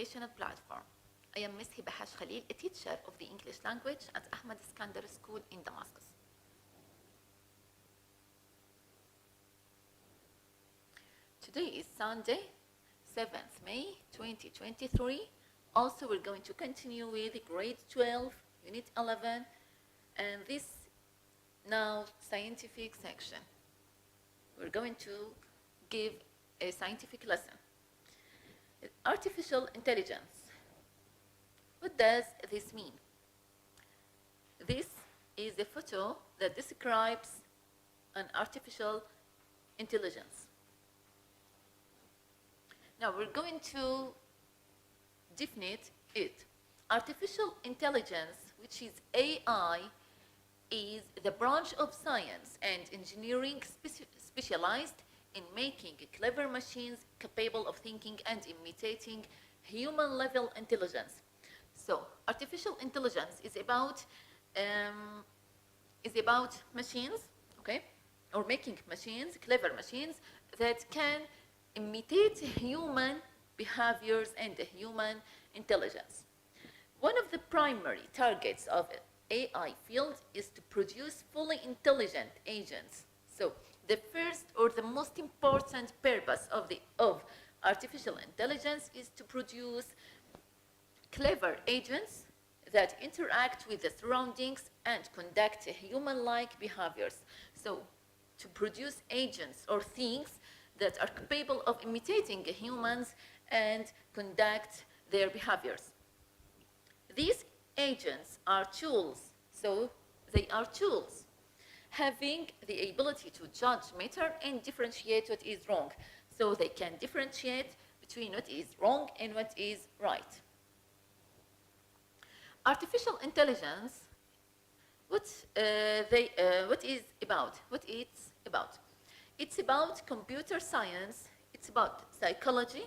educational platform. I am Ms. Hibahash Khalil, a teacher of the English language at Ahmad Iskandar School in Damascus. Today is Sunday, 7th May 2023. Also, we're going to continue with grade 12, unit 11, and this now scientific section. We're going to give a scientific lesson. Artificial intelligence. What does this mean? This is a photo that describes an artificial intelligence. Now we're going to define it. Artificial intelligence, which is AI, is the branch of science and engineering specialized in making clever machines capable of thinking and imitating human-level intelligence. So, artificial intelligence is about machines, okay, or making machines, clever machines that can imitate human behaviors and human intelligence. One of the primary targets of AI field is to produce fully intelligent agents. So, the first or the most important purpose of artificial intelligence is to produce clever agents that interact with the surroundings and conduct human-like behaviors. So, to produce agents or things that are capable of imitating humans and conduct their behaviors. These agents are tools, so they are tools, having the ability to judge matter and differentiate what is wrong. So they can differentiate between what is wrong and what is right. Artificial intelligence, what it's about? It's about computer science, it's about psychology,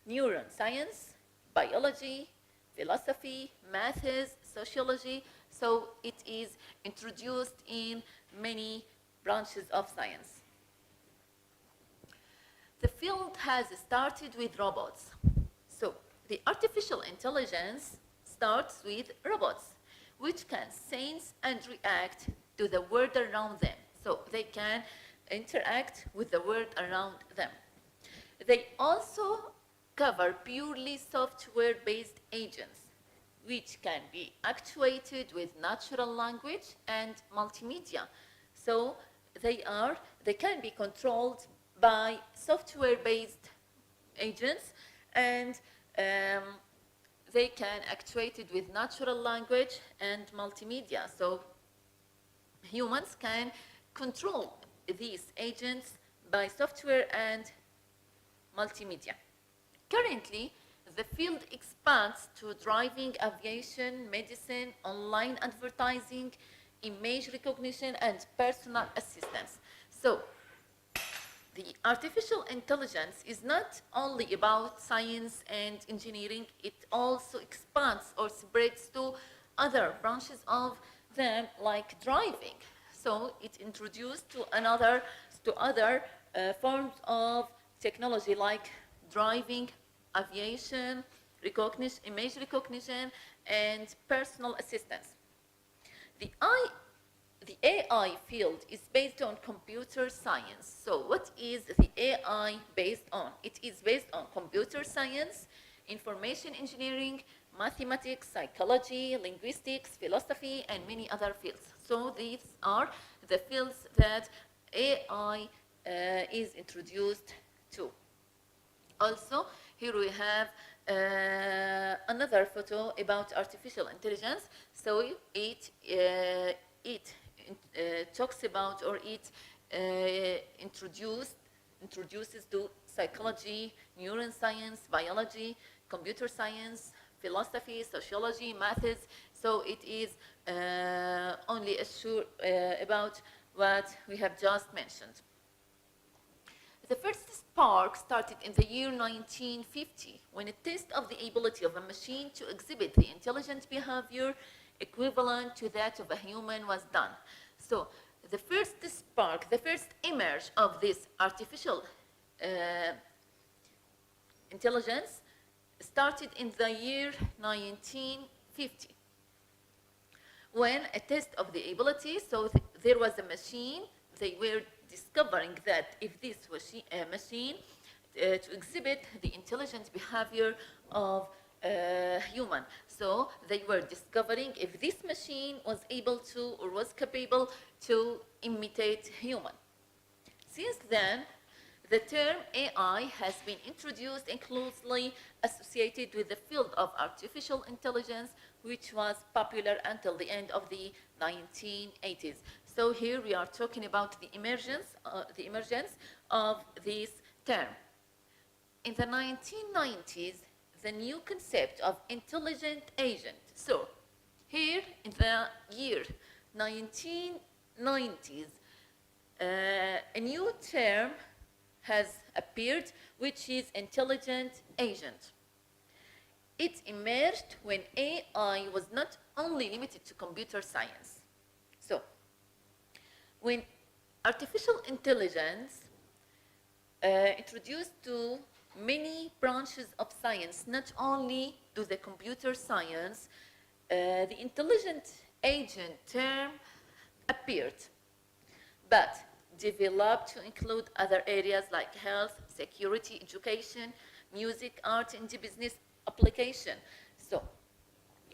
neuroscience, biology, philosophy, maths, sociology. So it is introduced in many branches of science. The field has started with robots. So the artificial intelligence starts with robots, which can sense and react to the world around them. So they can interact with the world around them. They also cover purely software-based agents, which can be actuated with natural language and multimedia. So they can be controlled by software-based agents, and they can actuated with natural language and multimedia. So humans can control these agents by software and multimedia. Currently, the field expands to driving, aviation, medicine, online advertising, image recognition, and personal assistance. So, the artificial intelligence is not only about science and engineering, it also expands or spreads to other branches of them, like driving. So, it introduced to other forms of technology like driving, aviation, image recognition, and personal assistance. The AI field is based on computer science. So what is the AI based on? It is based on computer science, information engineering, mathematics, psychology, linguistics, philosophy, and many other fields. So these are the fields that AI is introduced to. Also, here we have another photo about artificial intelligence. So it talks about, or it introduces to psychology, neuroscience, biology, computer science, philosophy, sociology, maths. So it is only about what we have just mentioned. The first spark started in the year 1950 when a test of the ability of a machine to exhibit the intelligent behavior equivalent to that of a human was done. So the first spark, the first emerge of this artificial intelligence started in the year 1950 when a test of the ability, so there was a machine, they were discovering that if this machine to exhibit the intelligent behavior of human. So they were discovering if this machine was able to or was capable to imitate human. Since then, the term AI has been introduced and closely associated with the field of artificial intelligence, which was popular until the end of the 1980s. So here we are talking about the emergence of this term. In the 1990s, the new concept of intelligent agent. So here in the year 1990s, a new term has appeared, which is intelligent agent. It emerged when AI was not only limited to computer science. So when artificial intelligence introduced to many branches of science, not only to the computer science, the intelligent agent term appeared, but developed to include other areas like health, security, education, music, art, and business application. So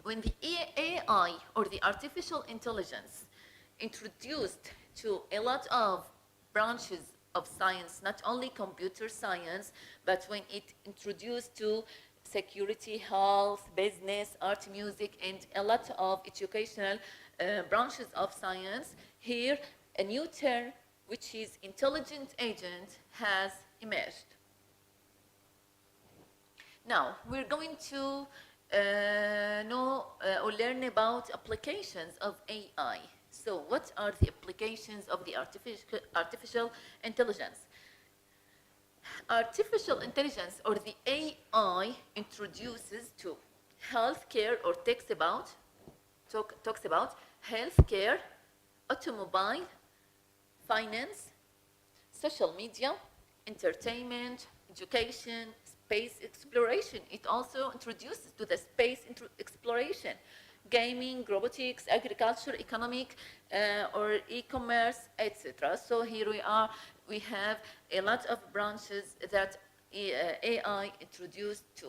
when the AI or the artificial intelligence introduced to a lot of branches of science, not only computer science, but when it introduced to security, health, business, art, music, and a lot of educational branches of science, here a new term, which is intelligent agent, has emerged. Now, we're going to know or learn about applications of AI. So what are the applications of the artificial intelligence? Artificial intelligence, or the AI, introduces to healthcare or talks about healthcare, automobile, finance, social media, entertainment, education, space exploration. It also introduces to the space exploration, gaming, robotics, agriculture, economic, or e-commerce, etc. So here we have a lot of branches that AI introduced to.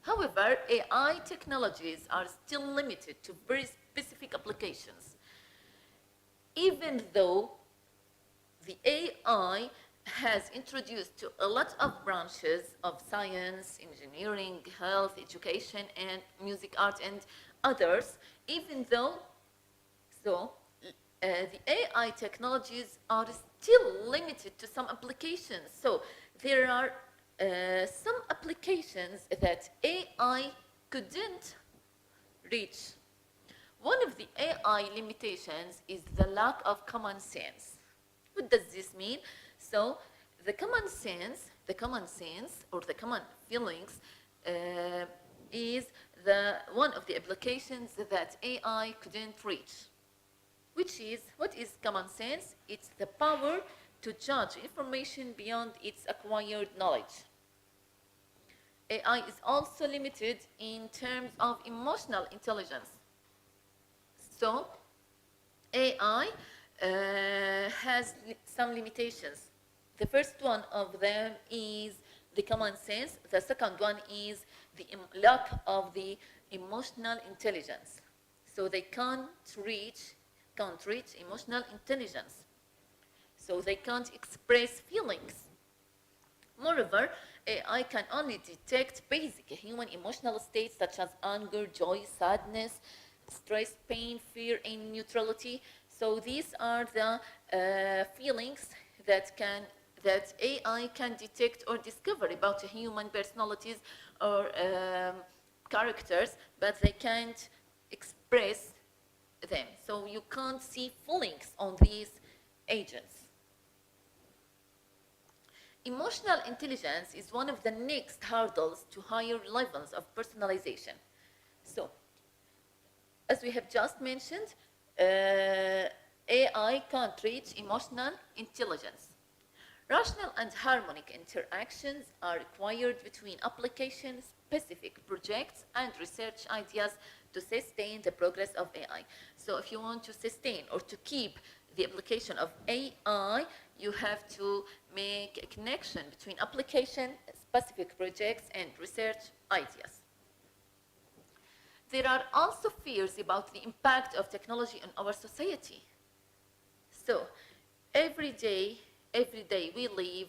However, AI technologies are still limited to very specific applications. Even though the AI has introduced to a lot of branches of science, engineering, health, education, and music, art, and others, even though the AI technologies are still limited to some applications. So there are some applications that AI couldn't reach. One of the AI limitations is the lack of common sense. What does this mean? So the common sense or the common feelings is one of the applications that AI couldn't reach. What is common sense? It's the power to judge information beyond its acquired knowledge. AI is also limited in terms of emotional intelligence. So AI has some limitations. The first one of them is the common sense. The second one is the lack of the emotional intelligence. So they can't reach emotional intelligence. So they can't express feelings. Moreover, AI can only detect basic human emotional states such as anger, joy, sadness, stress, pain, fear, and neutrality. So these are the feelings that AI can detect or discover about human personalities or characters, but they can't express them. So you can't see feelings on these agents. Emotional intelligence is one of the next hurdles to higher levels of personalization. So, as we have just mentioned, AI can't reach emotional intelligence. Rational and harmonic interactions are required between application-specific projects and research ideas to sustain the progress of AI. So if you want to sustain or to keep the application of AI, you have to make a connection between application-specific projects and research ideas. There are also fears about the impact of technology on our society. So every day we live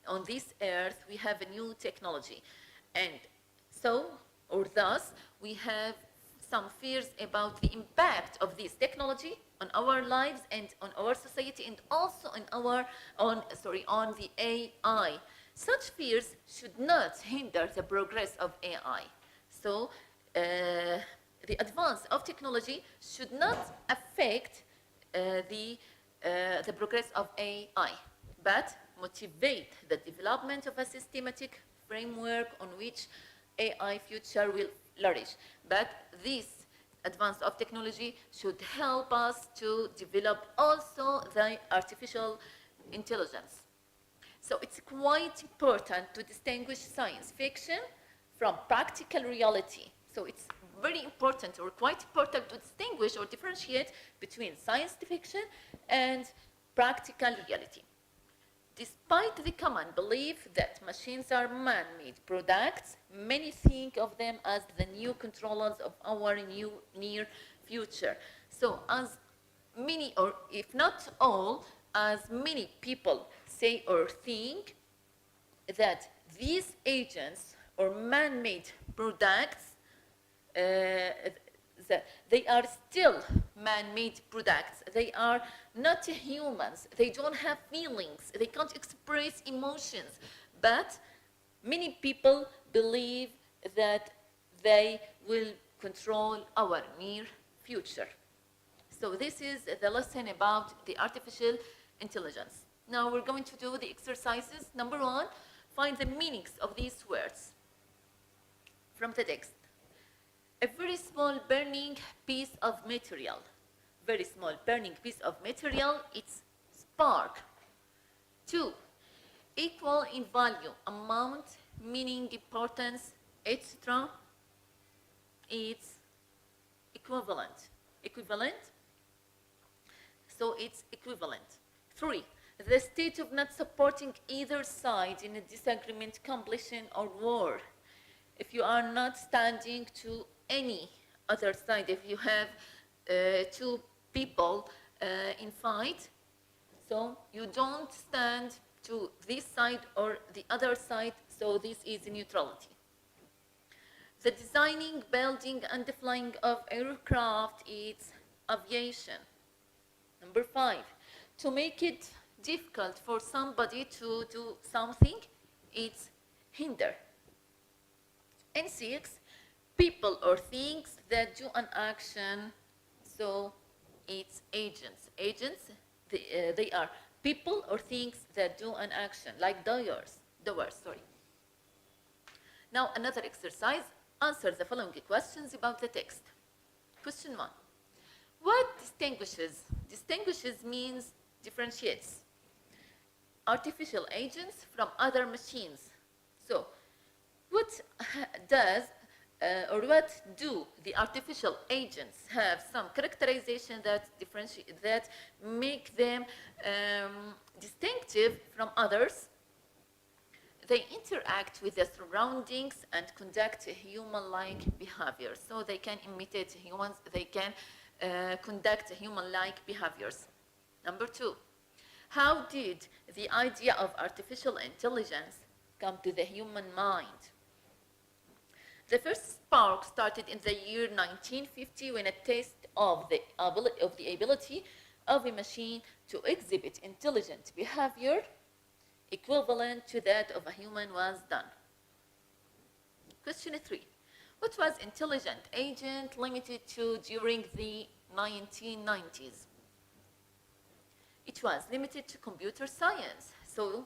on this earth, we have a new technology. And so, or thus, we have some fears about the impact of this technology on our lives and on our society, and also on the AI. Such fears should not hinder the progress of AI. So the advance of technology should not affect the progress of AI, but motivate the development of a systematic framework on which AI future will flourish. But this advance of technology should help us to develop also the artificial intelligence. So it's quite important to distinguish science fiction from practical reality. So it's very important or quite important to distinguish or differentiate between science fiction and practical reality. Despite the common belief that machines are man-made products, many think of them as the new controllers of our near future. So as many, or if not all, as many people say or think that these agents or man-made products, they are still man-made products. They are not humans. They don't have feelings. They can't express emotions. But many people believe that they will control our near future. So this is the lesson about the artificial intelligence. Now we're going to do the exercises. Number 1, find the meanings of these words from the text. A very small burning piece of material. Very small burning piece of material, it's spark. 2, equal in value, amount, meaning, importance, etc. It's equivalent. Equivalent? So it's equivalent. 3, the state of not supporting either side in a disagreement, competition, or war. If you are not standing to any other side, if you have two people in fight, so you don't stand to this side or the other side, so this is neutrality. The designing, building, and flying of aircraft is aviation. Number 5, to make it difficult for somebody to do something, it's hinder. And 6, people or things that do an action, so it's agents. Agents, they are people or things that do an action, like doers. Now another exercise, answer the following questions about the text. Question 1, what distinguishes? Distinguishes means differentiates artificial agents from other machines. So what does or what do the artificial agents have some characterization that differentiate, that make them distinctive from others? They interact with the surroundings and conduct human-like behavior. So they can imitate humans, they can conduct human-like behaviors. Number 2, how did the idea of artificial intelligence come to the human mind? The first spark started in the year 1950 when a test of the ability of a machine to exhibit intelligent behavior equivalent to that of a human was done. Question 3. What was intelligent agent limited to during the 1990s? It was limited to computer science. So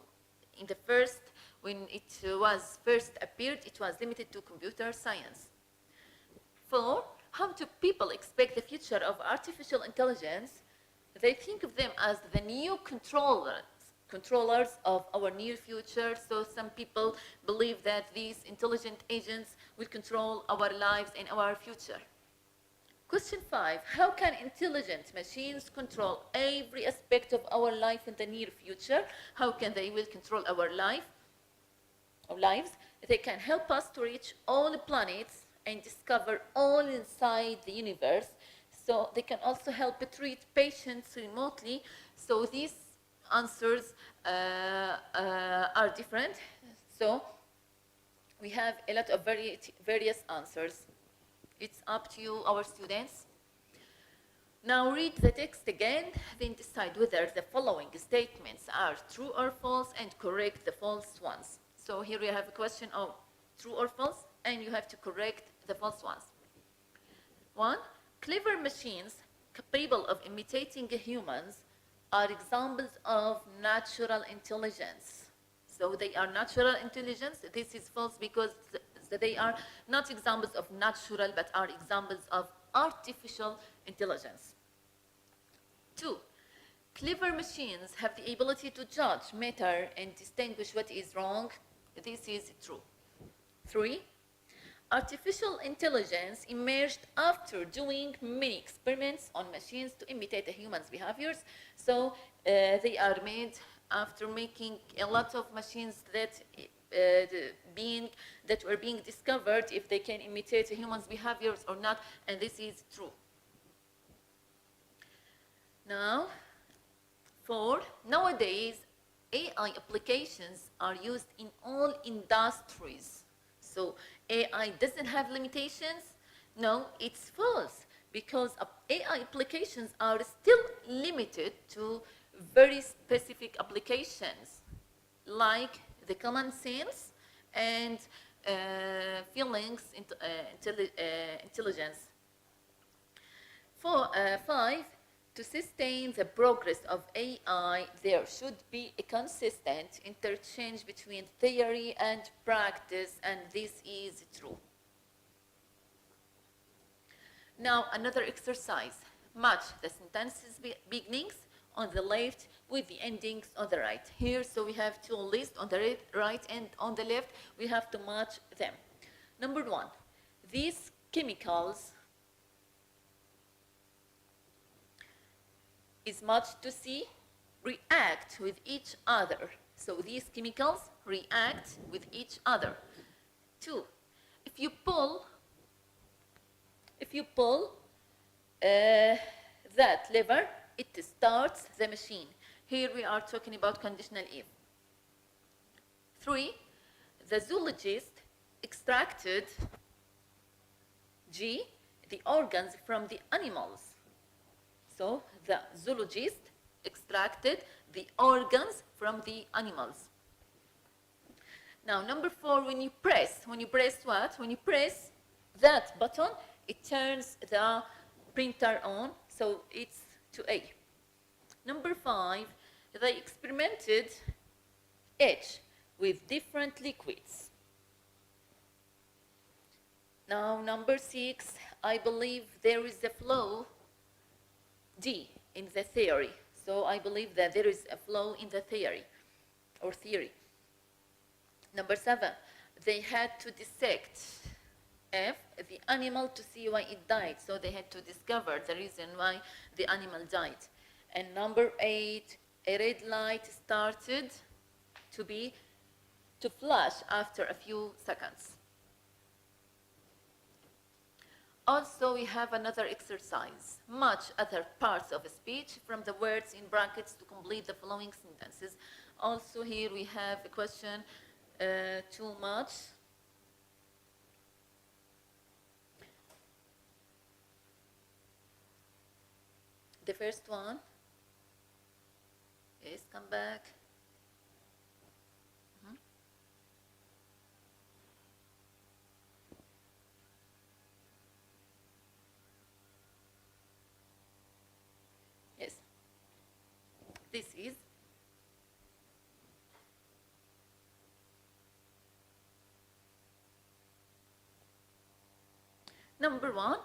in the first, when it was first appeared, it was limited to computer science. 4, how do people expect the future of artificial intelligence? They think of them as the new controllers controllers of our near future. So some people believe that these intelligent agents will control our lives and our future. Question 5. How can intelligent machines control every aspect of our life in the near future? How can they will control our lives? They can help us to reach all the planets and discover all inside the universe. So they can also help treat patients remotely. So these answers are different. So we have a lot of various answers. It's up to you, our students. Now read the text again, then decide whether the following statements are true or false and correct the false ones. So here we have a question of true or false, and you have to correct the false ones. 1. Clever machines capable of imitating humans are examples of natural intelligence. So they are natural intelligence. This is false because they are not examples of natural, but are examples of artificial intelligence. 2. Clever machines have the ability to judge matter and distinguish what is wrong. This is true. 3. Artificial intelligence emerged after doing many experiments on machines to imitate a human's behaviors. So they are made after making a lot of machines that were being discovered if they can imitate a human's behaviors or not, and this is true. Now, 4. Nowadays, AI applications are used in all industries. So AI doesn't have limitations? No, it's false, because AI applications are still limited to very specific applications, like the common sense and feelings intelligence. 5. To sustain the progress of AI, there should be a consistent interchange between theory and practice, and this is true. Now, another exercise. Match the sentences beginnings on the left with the endings on the right. Here, so we have two lists on the right and on the left. We have to match them. Number 1, these chemicals is matched to C, react with each other. So these chemicals react with each other. 2, if you pull that lever, it starts the machine. Here we are talking about conditional if. 3, the zoologist extracted G, the organs from the animals. So the zoologist extracted the organs from the animals. Now, number 4, when you press what? When you press that button, it turns the printer on, so it's to A. Number 5, they experimented H with different liquids. Now, number 6, I believe there is a flow D in the theory. So I believe that there is a flow in the theory. Number 7, they had to dissect F, the animal, to see why it died. So they had to discover the reason why the animal died. And number 8, a red light started to flash after a few seconds. Also, we have another exercise. Match other parts of a speech from the words in brackets to complete the following sentences. Also, here we have a question to match. The first one is come back. Yes, this is number 1.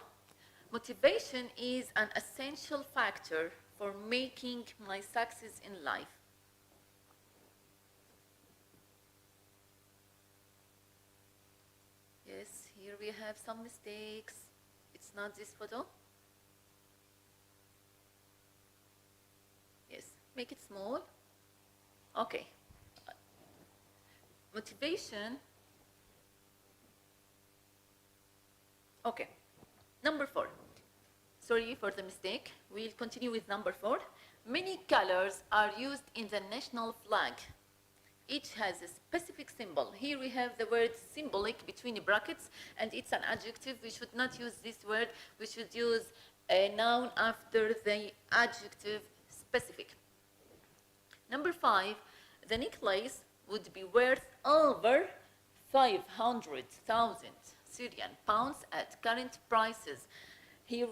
Motivation is an essential factor for making my success in life. Here we have some mistakes. It's not this photo. Yes, make it small. Okay. Motivation. Okay. Number 4. Sorry for the mistake. We'll continue with number 4. Many colors are used in the national flag. Each has a specific symbol. Here we have the word symbolic between brackets, and it's an adjective. We should not use this word. We should use a noun after the adjective specific. Number 5, the necklace would be worth over 500,000 Syrian pounds at current prices. Here,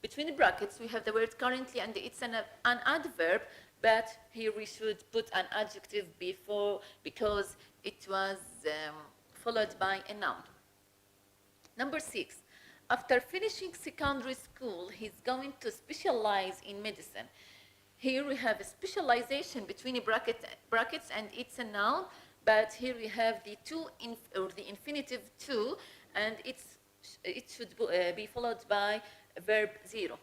between the brackets, we have the word currently, and it's an adverb, but here we should put an adjective before because it was followed by a noun. Number 6, after finishing secondary school, he's going to specialize in medicine. Here we have a specialization between brackets, and it's a noun, but here we have the the infinitive to, and it should be followed by verb 0.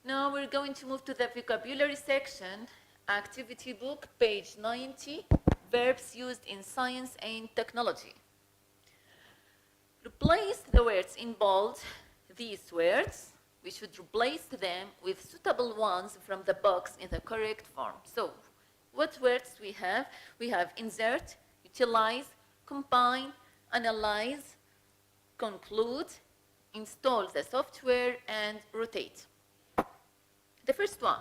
Now we're going to move to the vocabulary section, activity book, page 90, verbs used in science and technology. Replace the words in bold, these words. We should replace them with suitable ones from the box in the correct form. So, what words we have? We have insert, utilize, combine, analyze, conclude, install the software, and rotate. The first one.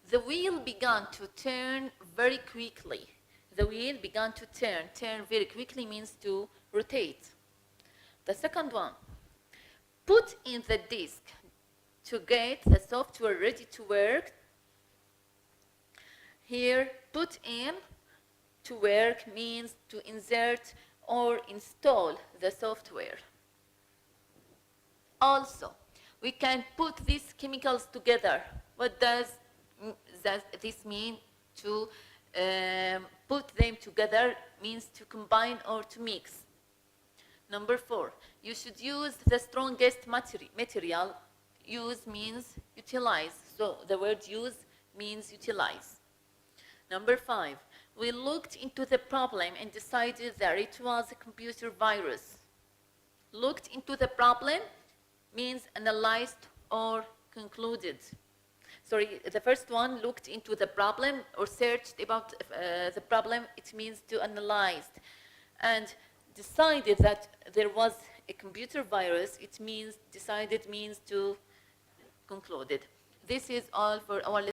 The wheel began to turn very quickly. The wheel began to turn. Turn very quickly means to rotate. The second one. Put in the disk to get the software ready to work. Here, put in to work means to insert or install the software. Also, we can put these chemicals together. What does this mean? To put them together means to combine or to mix. Number 4, you should use the strongest material. Use means utilize. So the word use means utilize. Number 5, we looked into the problem and decided that it was a computer virus. Looked into the problem means analyzed or concluded. Sorry, the first one, looked into the problem or searched about the problem, it means to analyze. And decided that there was a computer virus, it means decided means to concluded. This is all for our